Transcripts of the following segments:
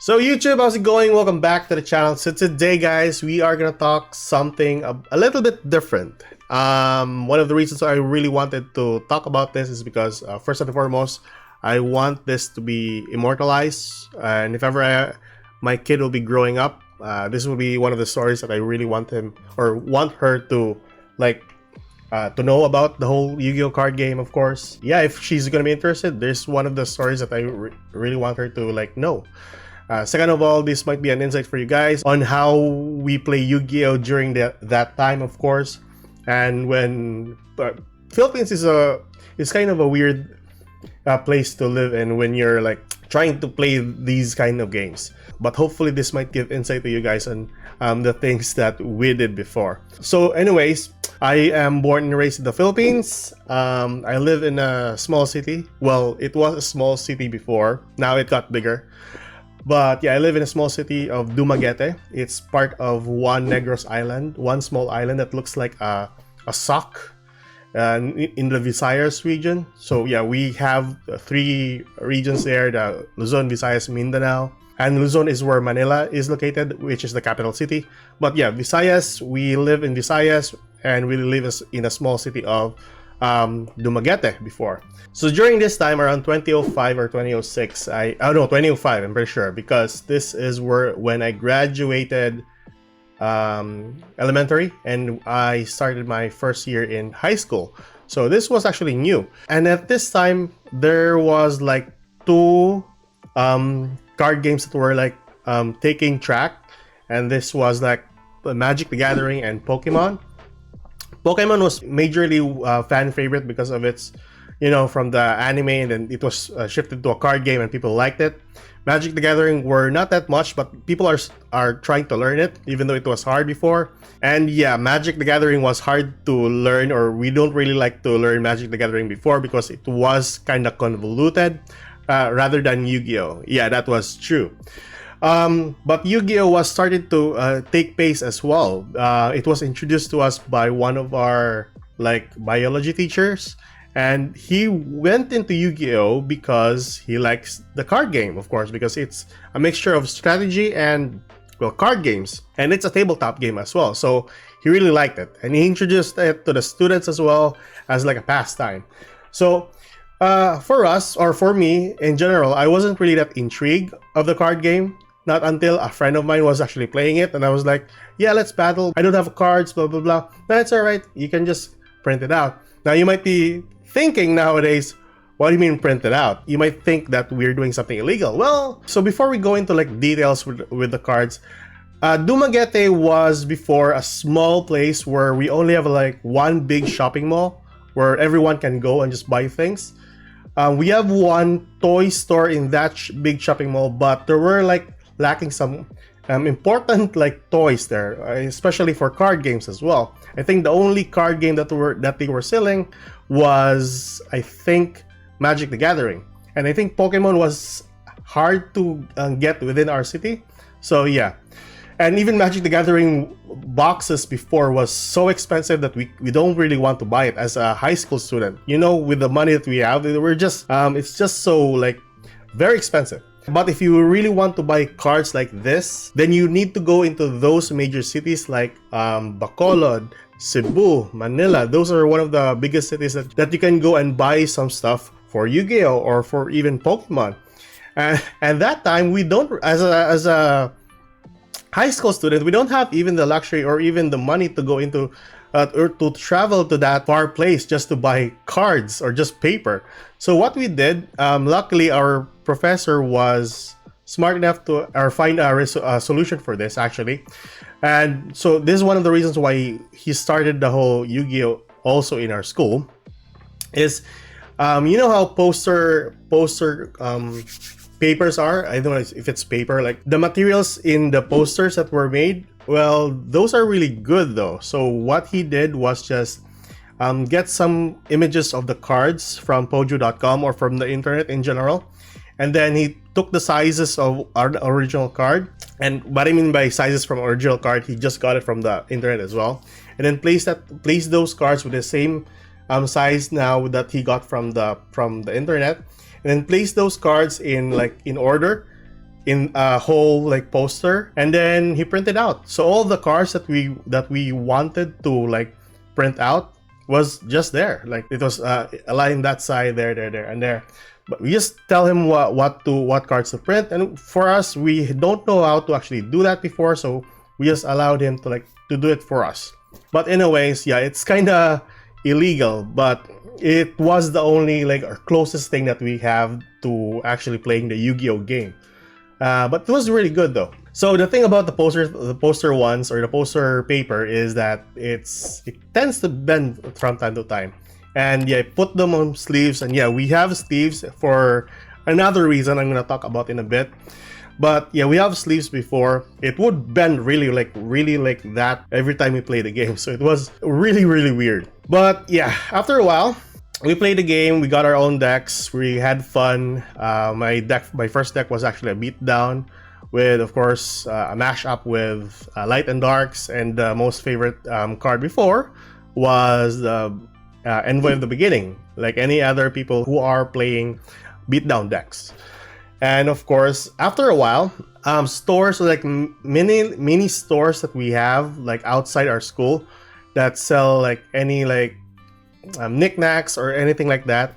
So YouTube, how's it going? Welcome back to the channel. So today guys, we are gonna talk something a little bit different. One of the reasons I really wanted to talk about this is because first and foremost, I want this to be immortalized, and if ever my kid will be growing up, this will be one of the stories that I really want him or want her to to know about the whole Yu-Gi-Oh card game. Of course, yeah, if she's gonna be interested, there's one of the stories that I really want her to know. Second of all, this might be an insight for you guys on how we play Yu-Gi-Oh during that time, of course. And when Philippines is kind of a weird place to live in when you're trying to play these kind of games. But hopefully this might give insight to you guys on the things that we did before. So anyways, I am born and raised in the Philippines. I live in a small city. Well, it was a small city before. Now it got bigger. But yeah, I live in a small city of Dumaguete. It's part of Juan Negros Island, one small island that looks like a sock in the Visayas region. So yeah, we have three regions there: the Luzon, Visayas, Mindanao. And Luzon is where Manila is located, which is the capital city. But yeah, Visayas, we live in Visayas, and we live in a small city of Dumaguete before. So during this time, around 2005 or 2006, 2005, I'm pretty sure, because this is when I graduated elementary and I started my first year in high school. So this was actually new. And at this time, there was two card games that were taking track, and this was Magic the Gathering and Pokemon. Pokemon was majorly fan favorite because of its, from the anime, and then it was shifted to a card game and people liked it. Magic the Gathering were not that much, but people are trying to learn it, even though it was hard before. And yeah, Magic the Gathering was hard to learn, or we don't really like to learn Magic the Gathering before because it was kind of convoluted rather than Yu-Gi-Oh. Yeah, that was true. But Yu-Gi-Oh was started to take pace as well. It was introduced to us by one of our biology teachers, and he went into Yu-Gi-Oh because he likes the card game, of course, because it's a mixture of strategy and card games, and it's a tabletop game as well. So he really liked it, and he introduced it to the students as well as a pastime. So for us, or for me in general, I wasn't really that intrigued of the card game. Not until a friend of mine was actually playing it, and I was like, yeah, let's battle. I don't have cards, blah, blah, blah. That's all right. You can just print it out. Now, you might be thinking nowadays, what do you mean print it out? You might think that we're doing something illegal. Well, so before we go into details with the cards, Dumaguete was before a small place where we only have one big shopping mall where everyone can go and just buy things. We have one toy store in that big shopping mall, but there were lacking some important toys there, especially for card games as well. I think the only card game that they were selling was, I think, Magic the Gathering, and I think Pokemon was hard to get within our city. So yeah, and even Magic the Gathering boxes before was so expensive that we don't really want to buy it as a high school student. With the money that we have, we're just it's just so very expensive. But if you really want to buy cards like this, then you need to go into those major cities like Bacolod, Cebu, Manila. Those are one of the biggest cities that you can go and buy some stuff for Yu-Gi-Oh or for even Pokemon. And that time, we don't, as a high school student, we don't have even the luxury or even the money to go into or to travel to that far place just to buy cards or just paper. So what we did, luckily our professor was smart enough to find a solution for this actually. And so this is one of the reasons why he started the whole Yu-Gi-Oh also in our school. Is how poster papers are? I don't know if it's paper, the materials in the posters that were made, well, those are really good though. So what he did was just get some images of the cards from pojo.com or from the internet in general, and then he took the sizes of our original card, and what I mean by sizes from original card, he just got it from the internet as well, and then place those cards with the same size now that he got from the internet, and then place those cards in order in a whole like poster, and then he printed out. So all the cards that we wanted to like print out was just there. Like it was aligned that side, there, and there. But we just tell him what cards to print, and for us, we don't know how to actually do that before, so we just allowed him to do it for us. But anyways, yeah, it's kind of illegal, but it was the only like our closest thing that we have to actually playing the Yu-Gi-Oh game. But it was really good though. So the thing about the poster ones or the poster paper is that it tends to bend from time to time. And yeah, put them on sleeves, and yeah, we have sleeves for another reason I'm gonna talk about in a bit. But yeah, we have sleeves before. It would bend really like that every time we play the game. So it was really weird. But yeah, after a while, we played the game. We got our own decks. We had fun. My first deck was actually a beatdown with, of course, a mashup with light and darks. And the most favorite card before was the Envoy of the Beginning, like any other people who are playing beatdown decks. And of course, after a while, stores like mini stores that we have like outside our school that sell like any like knickknacks or anything like that,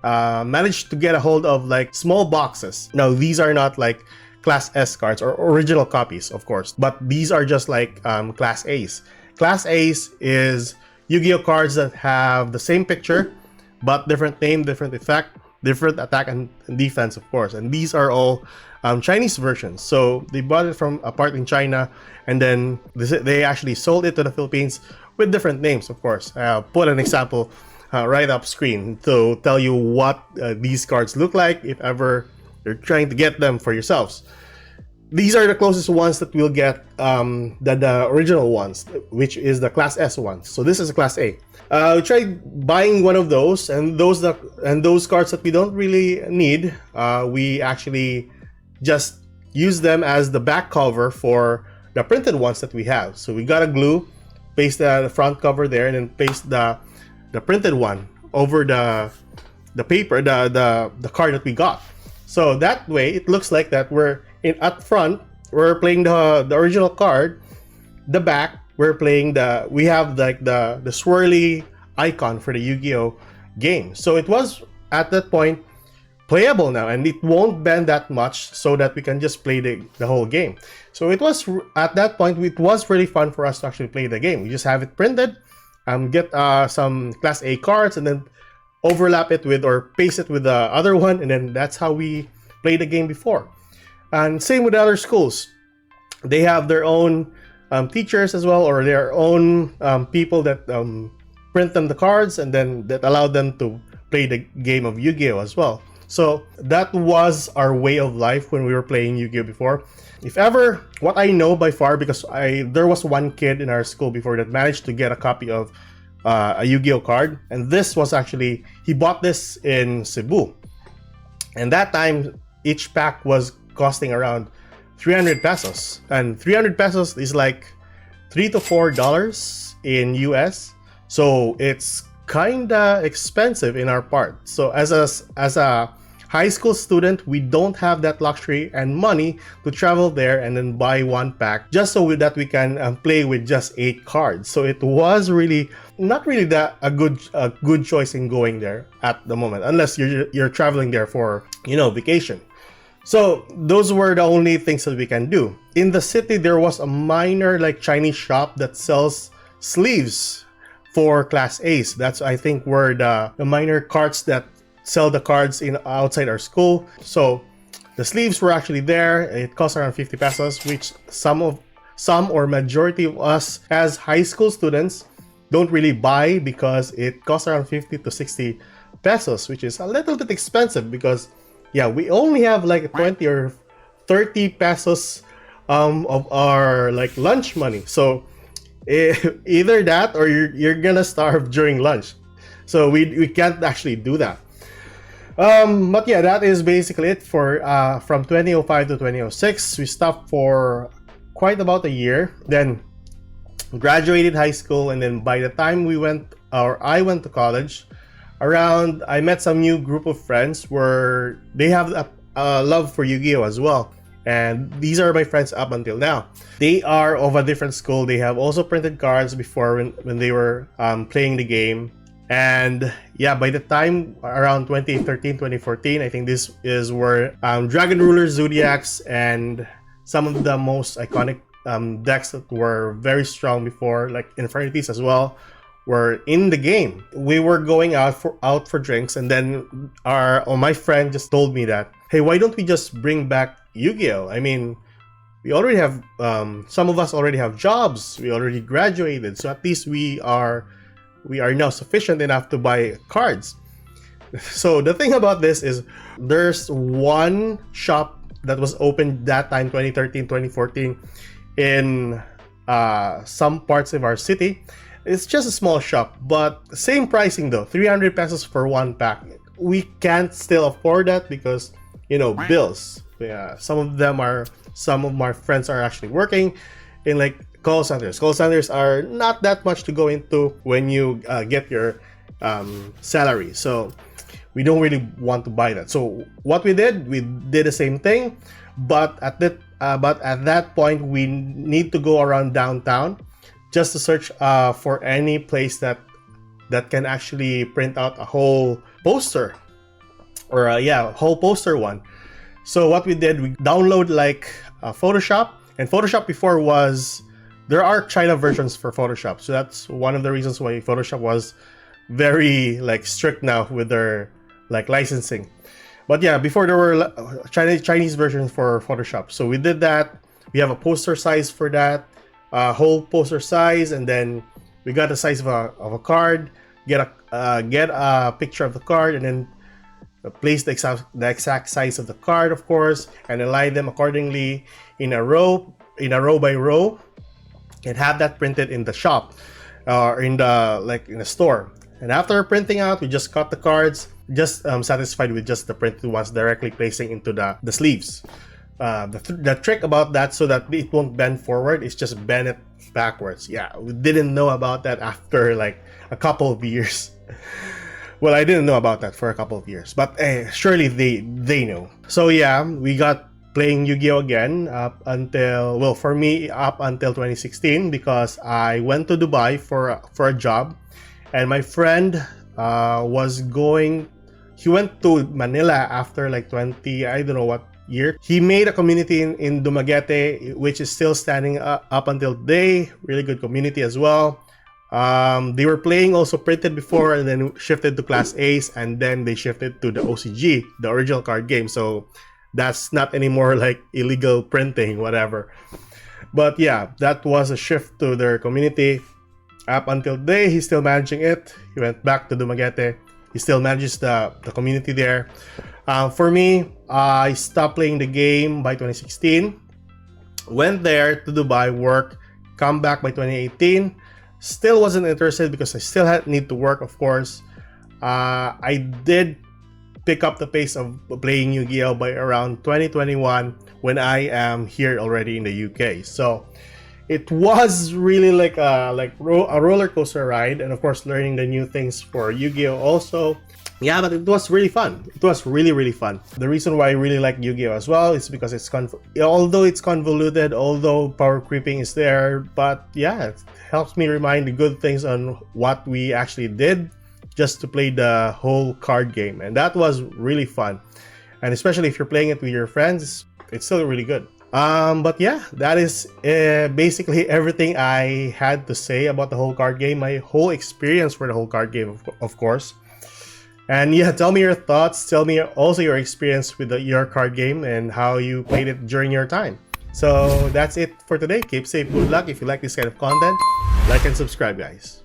managed to get a hold of like small boxes. Now these are not like Class S cards or original copies, of course, but these are just like Class A's. Class A's is Yu-Gi-Oh cards that have the same picture but different name, different effect, different attack and defense, of course. And these are all Chinese versions. So they bought it from a part in China, and then they actually sold it to the Philippines with different names, of course. I'll put an example right up screen to tell you what these cards look like if ever you're trying to get them for yourselves. These are the closest ones that we'll get, the original ones, which is the Class S ones. So this is a Class A. We tried buying one of those, and those cards that we don't really need, we actually just use them as the back cover for the printed ones that we have. So we gotta glue, paste the front cover there, and then paste the printed one over the paper, the card that we got. So that way, it looks like that at front, we're playing the original card. The back, we have like the swirly icon for the Yu-Gi-Oh game. So it was at that point playable now, and it won't bend that much, so that we can just play the whole game. So it was at that point, it was really fun for us to actually play the game. We just have it printed, get some Class A cards, and then overlap it with or paste it with the other one, and then that's how we played the game before. And same with other schools. They have their own teachers as well, or their own people that print them the cards, and then that allow them to play the game of Yu-Gi-Oh as well. So that was our way of life when we were playing Yu-Gi-Oh before. If ever, what I know by far, because there was one kid in our school before that managed to get a copy of a Yu-Gi-Oh card, and this was actually, he bought this in Cebu. And that time, each pack was costing around 300 pesos. And 300 pesos is like $3 to $4 in US. So it's kinda expensive in our part. So as a high school student, we don't have that luxury and money to travel there and then buy one pack just so that we can play with just 8 cards. So it was really not really a good choice in going there at the moment, unless you're traveling there for vacation. So those were the only things that we can do. In the city, there was a minor like Chinese shop that sells sleeves for Class A's. That's, I think, where the minor carts that sell the cards outside our school. So the sleeves were actually there. It cost around 50 pesos, which some or majority of us as high school students don't really buy, because it costs around 50 to 60 pesos, which is a little bit expensive, because yeah, we only have like 20 or 30 pesos of our like lunch money. So either that or you're gonna starve during lunch. So we can't actually do that. But yeah, that is basically it for from 2005 to 2006. We stopped for quite about a year, then graduated high school, and then by the time I went to college, I met some new group of friends where they have a love for Yu-Gi-Oh as well. And these are my friends up until now. They are of a different school. They have also printed cards before when they were playing the game. And yeah, by the time around 2013, 2014, I think this is where Dragon Ruler, Zodiacs, and some of the most iconic decks that were very strong before, like Infernities as well, were in the game. We were going out for drinks, and then my friend just told me that, hey, why don't we just bring back Yu-Gi-Oh? I mean, we already have some of us already have jobs. We already graduated, so at least we are now sufficient enough to buy cards. So the thing about this is there's one shop that was open that time, 2013, 2014, in some parts of our city. It's just a small shop, but same pricing though, 300 pesos for one pack. We can't still afford that because, you know, bills. Yeah, some of my friends are actually working in like call centers. Call centers are not that much to go into when you get your salary. So we don't really want to buy that. So what we did the same thing, but at that point we need to go around downtown just to search for any place that can actually print out a whole poster, or a whole poster one. So what we did, we download like Photoshop, and Photoshop before there are China versions for Photoshop, so that's one of the reasons why Photoshop was very like strict now with their like licensing. But yeah, before there were Chinese versions for Photoshop, so we did that. We have a poster size for that, whole poster size, and then we got the size of a card, get a picture of the card, and then place the exact size of the card, of course, and align them accordingly in a row by row, and have that printed in the shop or in the store. And after printing out, we just cut the cards, just satisfied with just the printed ones, directly placing into the sleeves. The trick about that, so that it won't bend forward, is just bend it backwards. Yeah, we didn't know about that after like a couple of years. Well, I didn't know about that for a couple of years, but surely they know. So yeah, we got playing Yu-Gi-Oh again up until, well, for me, up until 2016, because I went to Dubai for a job, and my friend he went to Manila after like 20, I don't know what year. He made a community in Dumaguete, which is still standing up until today. Really good community as well. They were playing also printed before, and then shifted to Class A's, and then they shifted to the OCG, the original card game. So that's not anymore like illegal printing, whatever. But yeah, that was a shift to their community. Up until today, he's still managing it. He went back to Dumaguete. He still manages the community there. For me, I stopped playing the game by 2016. Went there to Dubai, work, come back by 2018. Still wasn't interested because I still need to work, of course. I did pick up the pace of playing Yu-Gi-Oh by around 2021, when I am here already in the UK. So it was really like a roller coaster ride, and of course learning the new things for Yu-Gi-Oh also. Yeah, but it was really fun. It was really fun. The reason why I really like Yu-Gi-Oh as well is because although it's convoluted, although power creeping is there, but yeah, it helps me remind the good things on what we actually did just to play the whole card game, and that was really fun. And especially if you're playing it with your friends, it's still really good. But yeah, that is basically everything I had to say about the whole card game, my whole experience for the whole card game, of course. And yeah, tell me your thoughts. Tell me also your experience with your card game and how you played it during your time. So that's it for today. Keep safe, good luck. If you like this kind of content, like and subscribe, guys.